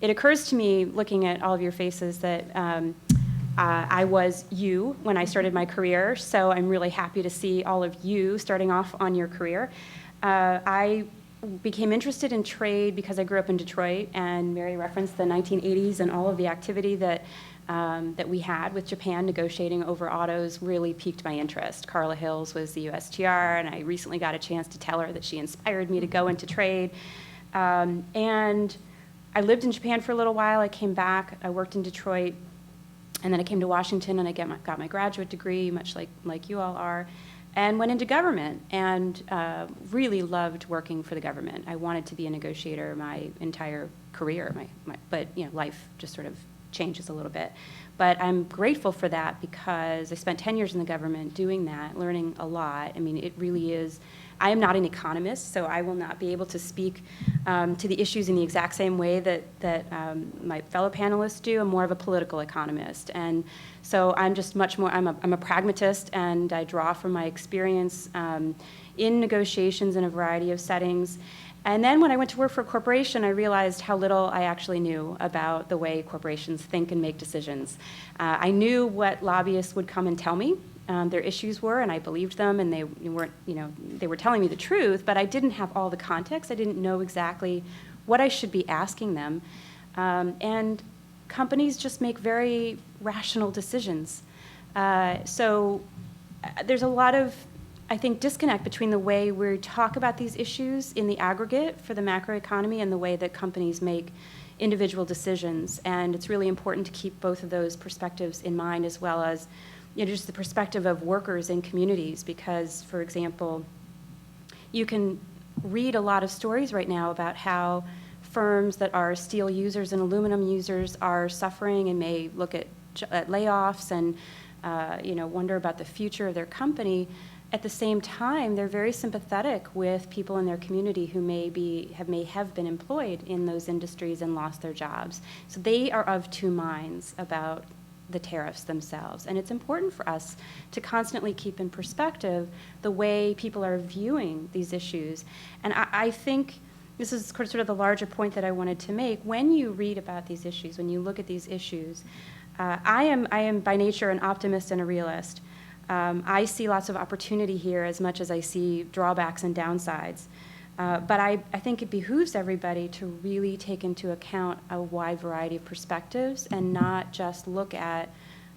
it occurs to me, looking at all of your faces, that I was you when I started my career, so I'm really happy to see all of you starting off on your career. I became interested in trade because I grew up in Detroit, and Mary referenced the 1980s and all of the activity that we had with Japan negotiating over autos really piqued my interest. Carla Hills was the USTR, and I recently got a chance to tell her that she inspired me to go into trade. And I lived in Japan for a little while. I came back, I worked in Detroit, and then I came to Washington and I got my graduate degree, much like you all are, and went into government and really loved working for the government. I wanted to be a negotiator my entire career, but life just sort of changes a little bit. But I'm grateful for that because I spent 10 years in the government doing that, learning a lot. I mean, it really is. I am not an economist, so I will not be able to speak to the issues in the exact same way that my fellow panelists do. I'm more of a political economist. And so I'm just much more, I'm a pragmatist, and I draw from my experience in negotiations in a variety of settings. And then when I went to work for a corporation, I realized how little I actually knew about the way corporations think and make decisions. I knew what lobbyists would come and tell me their issues were, and I believed them, and they weren't, they were telling me the truth, but I didn't have all the context. I didn't know exactly what I should be asking them. And companies just make very rational decisions. So there's a lot of, I think, disconnect between the way we talk about these issues in the aggregate for the macroeconomy and the way that companies make individual decisions. And it's really important to keep both of those perspectives in mind, as well as just the perspective of workers in communities, because, for example, you can read a lot of stories right now about how firms that are steel users and aluminum users are suffering and may look at layoffs and wonder about the future of their company. At the same time, they're very sympathetic with people in their community who may have been employed in those industries and lost their jobs. So they are of two minds about the tariffs themselves. And it's important for us to constantly keep in perspective the way people are viewing these issues. And I think this is sort of the larger point that I wanted to make. When you read about these issues, when you look at these issues, I am by nature an optimist and a realist. I see lots of opportunity here as much as I see drawbacks and downsides. But I think it behooves everybody to really take into account a wide variety of perspectives and not just look at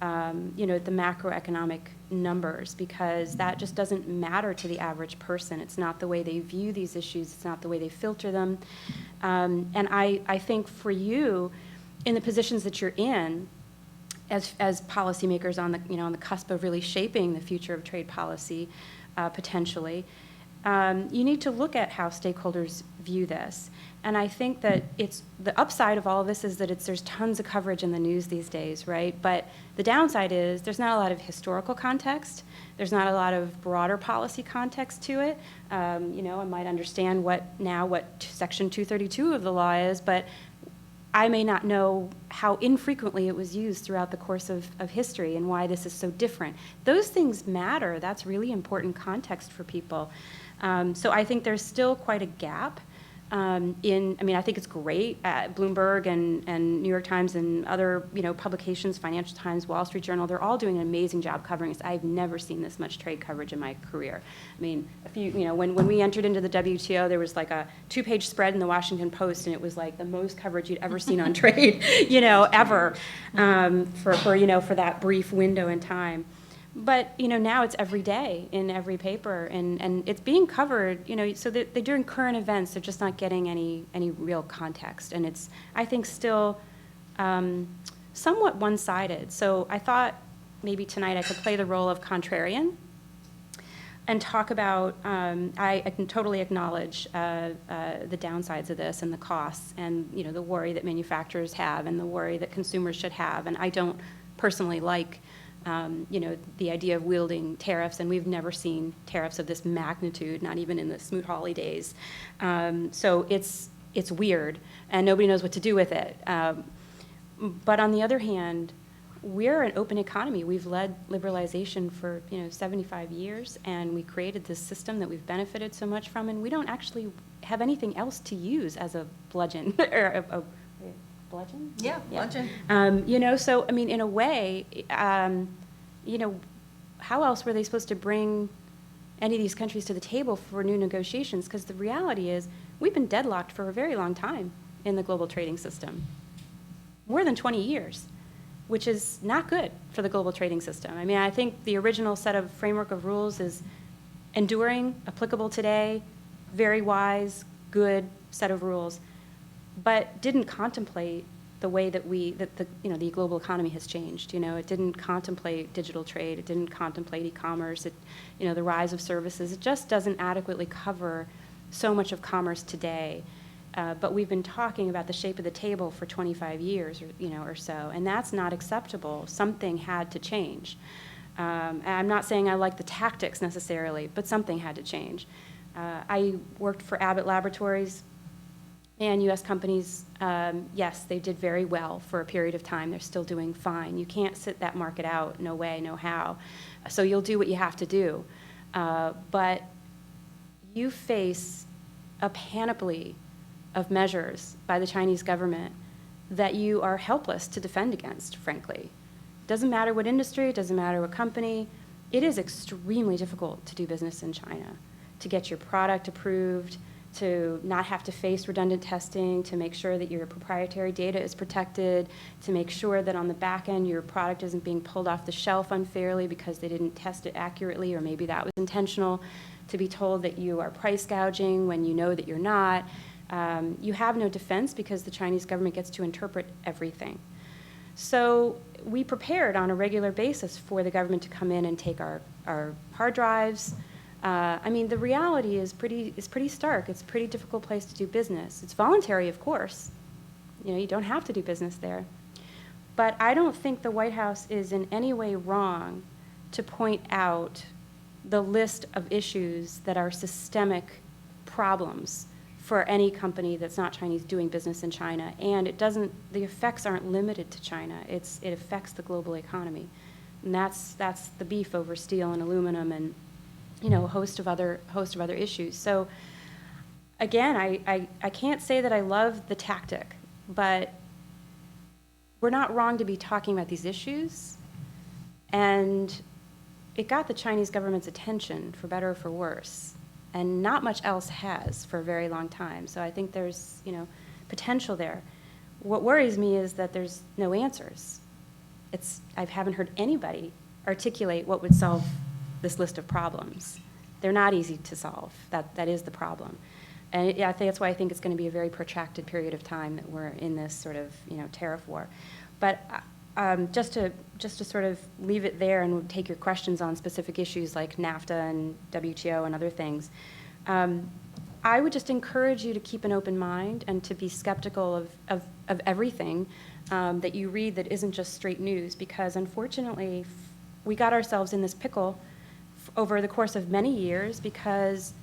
the macroeconomic numbers, because that just doesn't matter to the average person. It's not the way they view these issues. It's not the way they filter them. And I think for you, in the positions that you're in, as policymakers on the cusp of really shaping the future of trade policy, potentially, you need to look at how stakeholders view this. And I think that the upside of all of this is that there's tons of coverage in the news these days, right? But the downside is there's not a lot of historical context. There's not a lot of broader policy context to it. I might understand what Section 232 of the law is, but I may not know how infrequently it was used throughout the course of history and why this is so different. Those things matter. That's really important context for people. So I think there's still quite a gap I think it's great at Bloomberg and New York Times and other, publications, Financial Times, Wall Street Journal, they're all doing an amazing job covering this. I've never seen this much trade coverage in my career. I mean, when we entered into the WTO, there was like a 2-page spread in the Washington Post, and it was like the most coverage you'd ever seen on trade, ever, for that brief window in time. But now it's every day in every paper, and it's being covered. So they're doing current events. They're just not getting any real context, and it's, I think, still somewhat one-sided. So I thought maybe tonight I could play the role of contrarian and talk about. I can totally acknowledge the downsides of this and the costs, and the worry that manufacturers have, and the worry that consumers should have. And I don't personally like. The idea of wielding tariffs, and we've never seen tariffs of this magnitude, not even in the Smoot-Hawley days. So it's weird, and nobody knows what to do with it. But on the other hand, we're an open economy. We've led liberalization for 75 years, and we created this system that we've benefited so much from, and we don't actually have anything else to use as a bludgeon or bludgeon? Yeah, bludgeon. So, I mean, in a way, how else were they supposed to bring any of these countries to the table for new negotiations? Because the reality is, we've been deadlocked for a very long time in the global trading system, more than 20 years, which is not good for the global trading system. I mean, I think the original set of framework of rules is enduring, applicable today, very wise, good set of rules, but didn't contemplate the way that the global economy has changed. It didn't contemplate digital trade. It didn't contemplate e-commerce. The rise of services. It just doesn't adequately cover so much of commerce today. But we've been talking about the shape of the table for 25 years or so, and that's not acceptable. Something had to change. And I'm not saying I like the tactics necessarily, but something had to change. I worked for Abbott Laboratories, and U.S. companies, yes, they did very well for a period of time. They're still doing fine. You can't sit that market out, no way, no how. So you'll do what you have to do. But you face a panoply of measures by the Chinese government that you are helpless to defend against, frankly. Doesn't matter what industry, it doesn't matter what company. It is extremely difficult to do business in China, to get your product approved, to not have to face redundant testing, to make sure that your proprietary data is protected, to make sure that on the back end your product isn't being pulled off the shelf unfairly because they didn't test it accurately, or maybe that was intentional, to be told that you are price gouging when you know that you're not. You have no defense because the Chinese government gets to interpret everything. So we prepared on a regular basis for the government to come in and take our hard drives. The reality is pretty stark. It's a pretty difficult place to do business. It's voluntary, of course. You don't have to do business there. But I don't think the White House is in any way wrong to point out the list of issues that are systemic problems for any company that's not Chinese doing business in China. And the effects aren't limited to China. It affects the global economy. And that's the beef over steel and aluminum and a host of other issues. So again, I can't say that I love the tactic, but we're not wrong to be talking about these issues. And it got the Chinese government's attention, for better or for worse, and not much else has for a very long time. So I think there's potential there. What worries me is that there's no answers. I haven't heard anybody articulate what would solve this list of problems. They're not easy to solve. That is the problem. And I think that's why I think it's going to be a very protracted period of time that we're in this sort of tariff war. But just to sort of leave it there and take your questions on specific issues like NAFTA and WTO and other things, I would just encourage you to keep an open mind and to be skeptical of everything that you read that isn't just straight news, because unfortunately we got ourselves in this pickle over the course of many years because,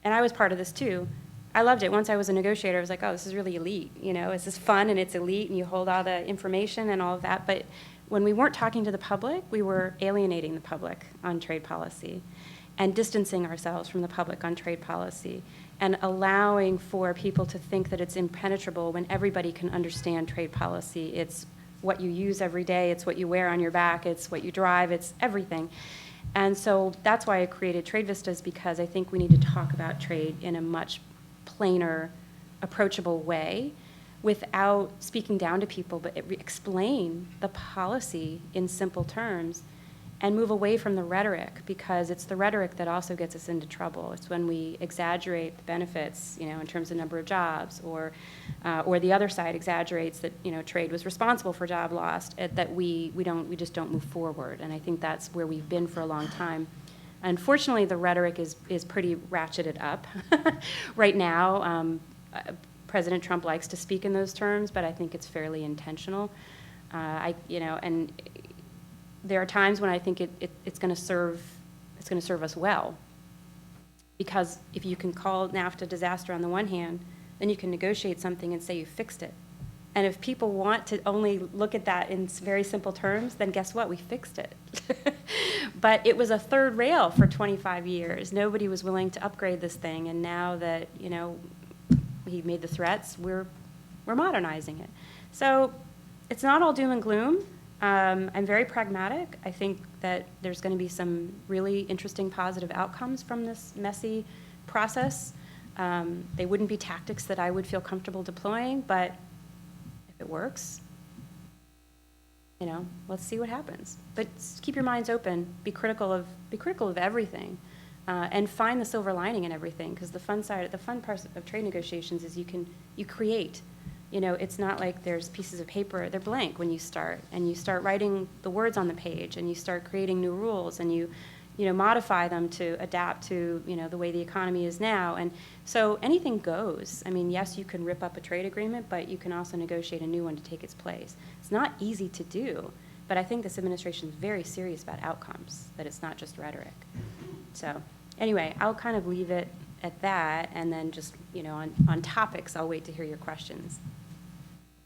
and I was part of this too, I loved it. Once I was a negotiator, I was like, oh, this is really elite. This is fun and it's elite and you hold all the information and all of that. But when we weren't talking to the public, we were alienating the public on trade policy and distancing ourselves from the public on trade policy and allowing for people to think that it's impenetrable when everybody can understand trade policy. It's what you use every day. It's what you wear on your back. It's what you drive. It's everything. And so that's why I created Trade Vistas, because I think we need to talk about trade in a much plainer, approachable way without speaking down to people, but explain the policy in simple terms and move away from the rhetoric, because it's the rhetoric that also gets us into trouble. It's when we exaggerate the benefits, in terms of number of jobs, or the other side exaggerates that trade was responsible for job loss, that we just don't move forward. And I think that's where we've been for a long time. Unfortunately, the rhetoric is pretty ratcheted up right now. President Trump likes to speak in those terms, but I think it's fairly intentional. And there are times when I think it's going to serve us well, because if you can call NAFTA disaster on the one hand, then you can negotiate something and say you fixed it. And if people want to only look at that in very simple terms, then guess what? We fixed it. But it was a third rail for 25 years. Nobody was willing to upgrade this thing, and now that he made the threats, we're we're modernizing it. So it's not all doom and gloom. I'm very pragmatic. I think that there's going to be some really interesting positive outcomes from this messy process. They wouldn't be tactics that I would feel comfortable deploying, but if it works, you know, let's see what happens. But keep your minds open. Be critical of everything, and find the silver lining in everything. Because the fun part of trade negotiations is you create. You know, it's not like there's pieces of paper, they're blank when you start, and you start writing the words on the page, and you start creating new rules, and you modify them to adapt to, the way the economy is now. And so anything goes. I mean, yes, you can rip up a trade agreement, but you can also negotiate a new one to take its place. It's not easy to do, but I think this administration is very serious about outcomes, that it's not just rhetoric. So anyway, I'll kind of leave it at that, and then just, on topics, I'll wait to hear your questions.